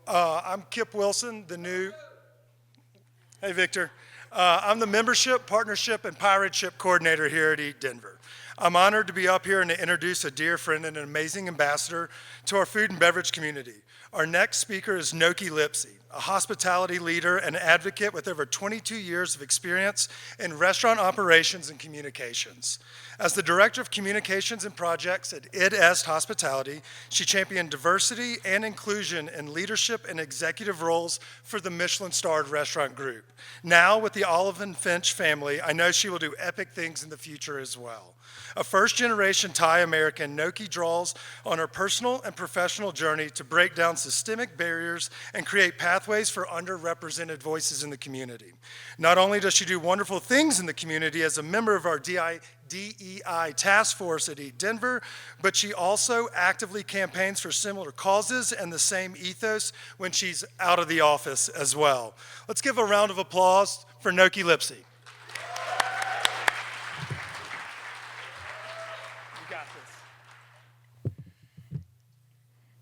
I'm Kip Wilson, the new. Hey, Victor. I'm the membership, partnership, and pirateship coordinator here at Eat Denver. I'm honored to be up here and to introduce a dear friend and an amazing ambassador to our food and beverage community. Our next speaker is Nokkie Lipsey, a hospitality leader and advocate with over 22 years of experience in restaurant operations and communications. As the Director of Communications and Projects at Id Est Hospitality, she championed diversity and inclusion in leadership and executive roles for the Michelin-starred restaurant group. Now, with the Olive Finch family, I know she will do epic things in the future as well. A first-generation Thai American, Nokkie draws on her personal and professional journey to break down systemic barriers and create pathways for underrepresented voices in the community. Not only does she do wonderful things in the community as a member of our DEI task force at Eat Denver, but she also actively campaigns for similar causes and the same ethos when she's out of the office as well. Let's give a round of applause for Nokkie Lipsey.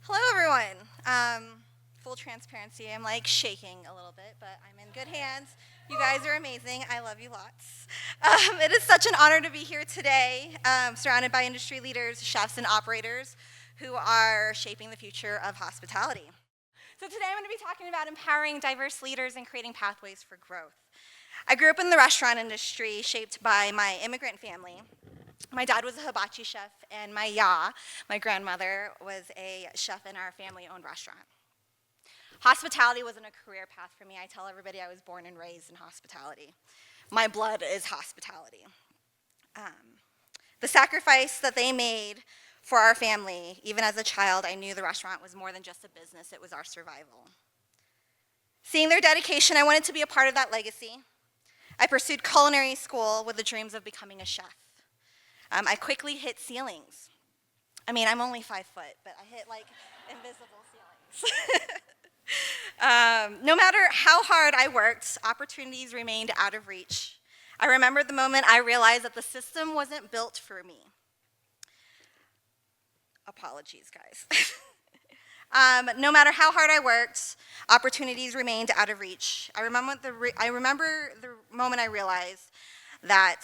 Hello, everyone. Full transparency, I'm like shaking a little bit, but I'm in good hands. You guys are amazing. I love you lots. It is such an honor to be here today, surrounded by industry leaders, chefs, and operators who are shaping the future of hospitality. So today I'm going to be talking about empowering diverse leaders and creating pathways for growth. I grew up in the restaurant industry, shaped by my immigrant family. My dad was a hibachi chef, and my grandmother, was a chef in our family-owned restaurant. Hospitality wasn't a career path for me. I tell everybody I was born and raised in hospitality. My blood is hospitality. The sacrifice that they made for our family, even as a child, I knew the restaurant was more than just a business, it was our survival. Seeing their dedication, I wanted to be a part of that legacy. I pursued culinary school with the dreams of becoming a chef. I quickly hit ceilings. I mean, I'm only 5 foot, but I hit like invisible ceilings. No matter how hard I worked, opportunities remained out of reach. I remember the moment I realized that the system wasn't built for me. Apologies, guys. No matter how hard I worked, opportunities remained out of reach. I remember the moment I realized that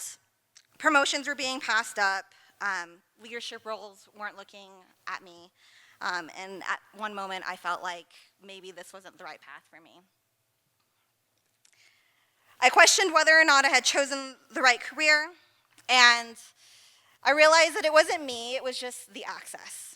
promotions were being passed up, leadership roles weren't looking at me, and at one moment I felt like maybe this wasn't the right path for me. I questioned whether or not I had chosen the right career, and I realized that it wasn't me, it was just the access.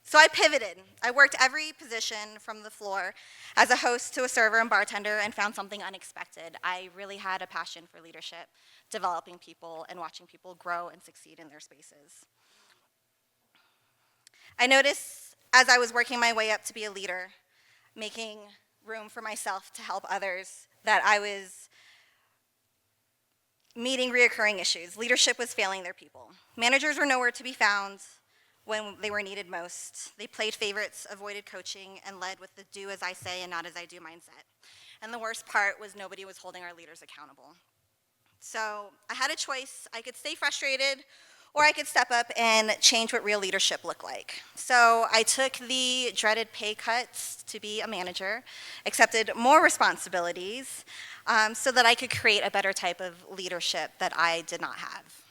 So I pivoted. I worked every position from the floor as a host to a server and bartender and found something unexpected. I really had a passion for leadership, developing people and watching people grow and succeed in their spaces. I noticed as I was working my way up to be a leader, making room for myself to help others, that I was meeting reoccurring issues. Leadership was failing their people. Managers were nowhere to be found when they were needed most. They played favorites, avoided coaching, and led with the do as I say and not as I do mindset. And the worst part was nobody was holding our leaders accountable. So I had a choice. I could stay frustrated, or I could step up and change what real leadership looked like. So I took the dreaded pay cuts to be a manager, accepted more responsibilities, so that I could create a better type of leadership that I did not have.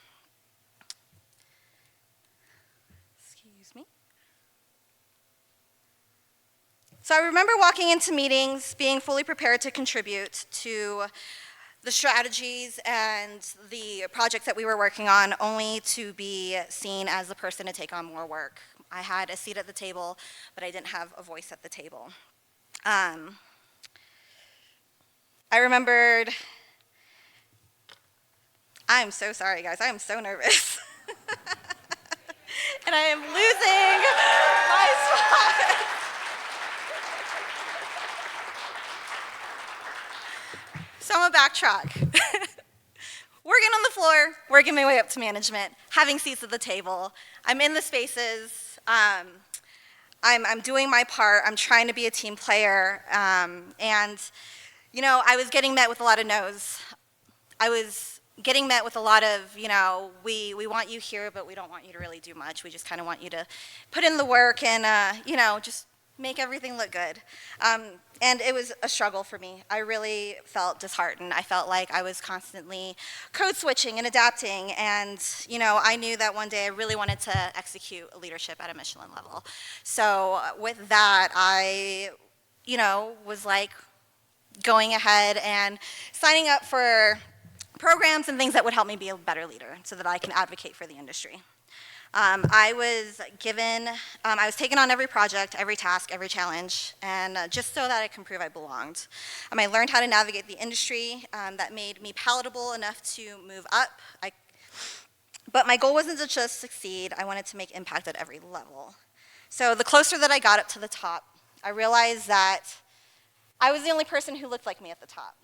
So I remember walking into meetings, being fully prepared to contribute to the strategies and the projects that we were working on, only to be seen as the person to take on more work. I had a seat at the table, but I didn't have a voice at the table. I remembered, I'm so sorry guys, I am so nervous. And I am losing my spot. So I'm gonna backtrack. Working on the floor, working my way up to management, having seats at the table. I'm in the spaces. I'm doing my part. I'm trying to be a team player. And, you know, I was getting met with a lot of no's. I was getting met with a lot of, you know, we want you here, but we don't want you to really do much. We just kind of want you to put in the work and, you know, just make everything look good. And it was a struggle for me. I really felt disheartened. I felt like I was constantly code switching and adapting. And, I knew that one day I really wanted to execute a leadership at a Michelin level. So with that, I, was like going ahead and signing up for programs and things that would help me be a better leader so that I can advocate for the industry. I was taking on every project, every task, every challenge, and just so that I can prove I belonged. I learned how to navigate the industry that made me palatable enough to move up. But my goal wasn't to just succeed, I wanted to make impact at every level. So the closer that I got up to the top, I realized that I was the only person who looked like me at the top.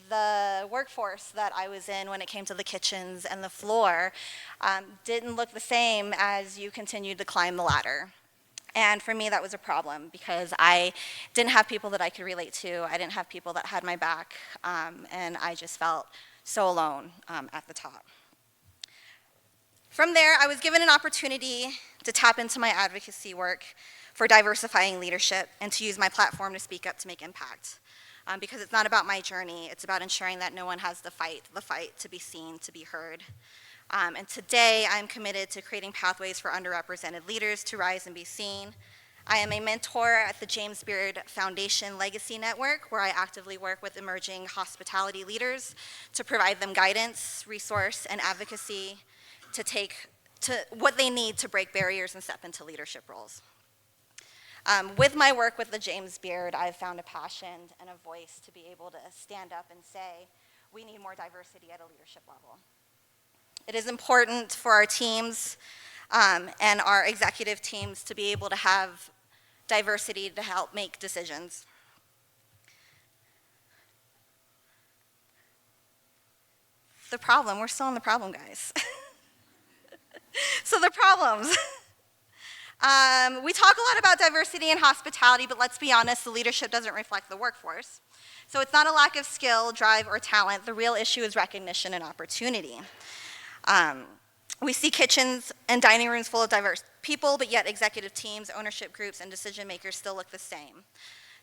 The workforce that I was in when it came to the kitchens and the floor didn't look the same as you continued to climb the ladder. And for me, that was a problem because I didn't have people that I could relate to. I didn't have people that had my back, and I just felt so alone at the top. From there, I was given an opportunity to tap into my advocacy work for diversifying leadership and to use my platform to speak up to make impact. Because it's not about my journey, it's about ensuring that no one has the fight to be seen, to be heard. And today, I'm committed to creating pathways for underrepresented leaders to rise and be seen. I am a mentor at the James Beard Foundation Legacy Network, where I actively work with emerging hospitality leaders to provide them guidance, resource, and advocacy to what they need to break barriers and step into leadership roles. With my work with the James Beard, I've found a passion and a voice to be able to stand up and say, we need more diversity at a leadership level. It is important for our teams and our executive teams to be able to have diversity to help make decisions. We're still on the problem, guys. So the problems. We talk a lot about diversity and hospitality, but let's be honest, the leadership doesn't reflect the workforce. So it's not a lack of skill, drive, or talent. The real issue is recognition and opportunity. We see kitchens and dining rooms full of diverse people, but yet executive teams, ownership groups, and decision makers still look the same.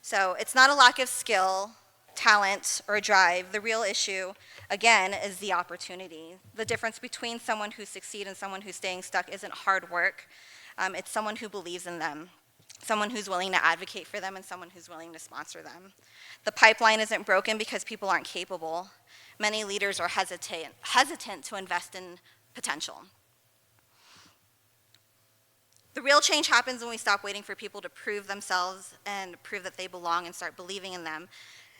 So it's not a lack of skill, talent, or drive. The real issue, again, is the opportunity. The difference between someone who succeeds and someone who's staying stuck isn't hard work. It's someone who believes in them, someone who's willing to advocate for them, and someone who's willing to sponsor them. The pipeline isn't broken because people aren't capable. Many leaders are hesitant to invest in potential. The real change happens when we stop waiting for people to prove themselves and prove that they belong and start believing in them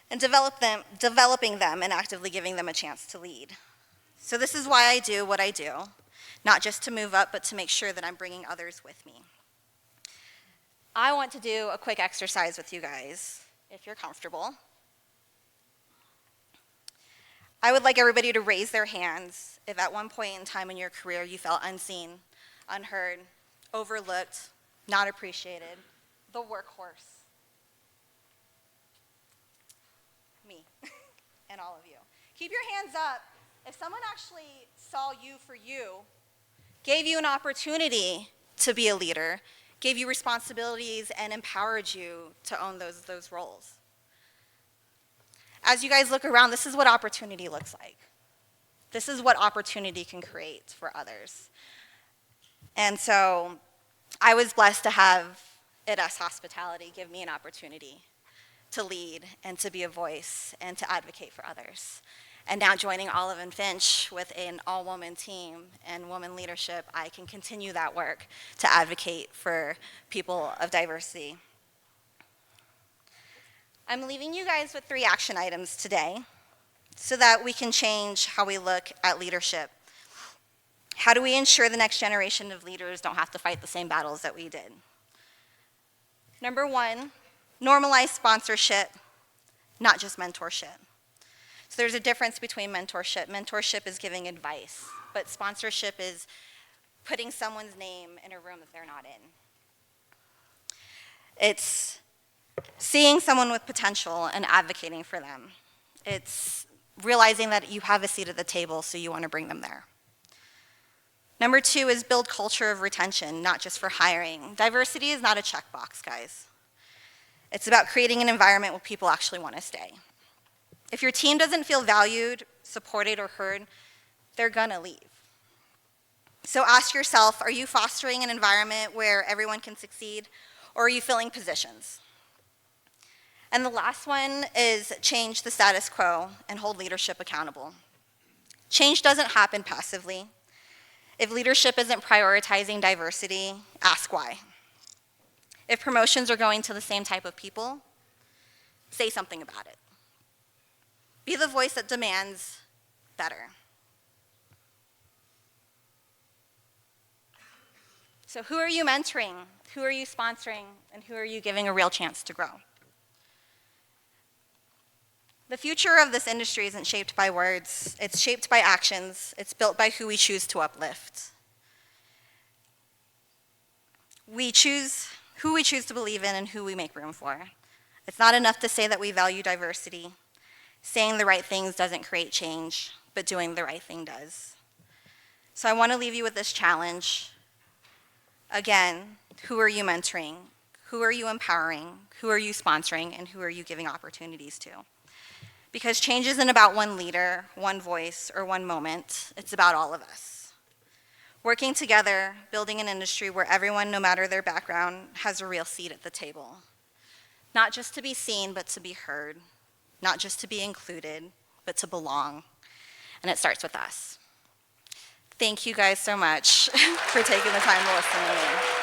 and developing them and actively giving them a chance to lead. So this is why I do what I do. Not just to move up, but to make sure that I'm bringing others with me. I want to do a quick exercise with you guys, if you're comfortable. I would like everybody to raise their hands if at one point in time in your career you felt unseen, unheard, overlooked, not appreciated, the workhorse. Me and all of you. Keep your hands up. If someone actually saw you for you, gave you an opportunity to be a leader, gave you responsibilities, and empowered you to own those roles. As you guys look around, this is what opportunity looks like. This is what opportunity can create for others. And so I was blessed to have ITS Hospitality give me an opportunity to lead and to be a voice and to advocate for others. And now joining Olive and Finch with an all-woman team and woman leadership, I can continue that work to advocate for people of diversity. I'm leaving you guys with 3 action items today so that we can change how we look at leadership. How do we ensure the next generation of leaders don't have to fight the same battles that we did? Number 1, normalize sponsorship, not just mentorship. So there's a difference between mentorship. Mentorship is giving advice, but sponsorship is putting someone's name in a room that they're not in. It's seeing someone with potential and advocating for them. It's realizing that you have a seat at the table, so you want to bring them there. Number 2 is build culture of retention, not just for hiring. Diversity is not a checkbox, guys. It's about creating an environment where people actually want to stay. If your team doesn't feel valued, supported, or heard, they're gonna leave. So ask yourself, are you fostering an environment where everyone can succeed, or are you filling positions? And the last one is change the status quo and hold leadership accountable. Change doesn't happen passively. If leadership isn't prioritizing diversity, ask why. If promotions are going to the same type of people, say something about it. Be the voice that demands better. So who are you mentoring? Who are you sponsoring? And who are you giving a real chance to grow? The future of this industry isn't shaped by words. It's shaped by actions. It's built by who we choose to uplift. We choose who we choose to believe in and who we make room for. It's not enough to say that we value diversity. Saying the right things doesn't create change, but doing the right thing does. So I want to leave you with this challenge. Again, who are you mentoring? Who are you empowering? Who are you sponsoring? And who are you giving opportunities to? Because change isn't about one leader, one voice, or one moment. It's about all of us. Working together, building an industry where everyone, no matter their background, has a real seat at the table. Not just to be seen, but to be heard. Not just to be included, but to belong. And it starts with us. Thank you guys so much for taking the time to listen to me.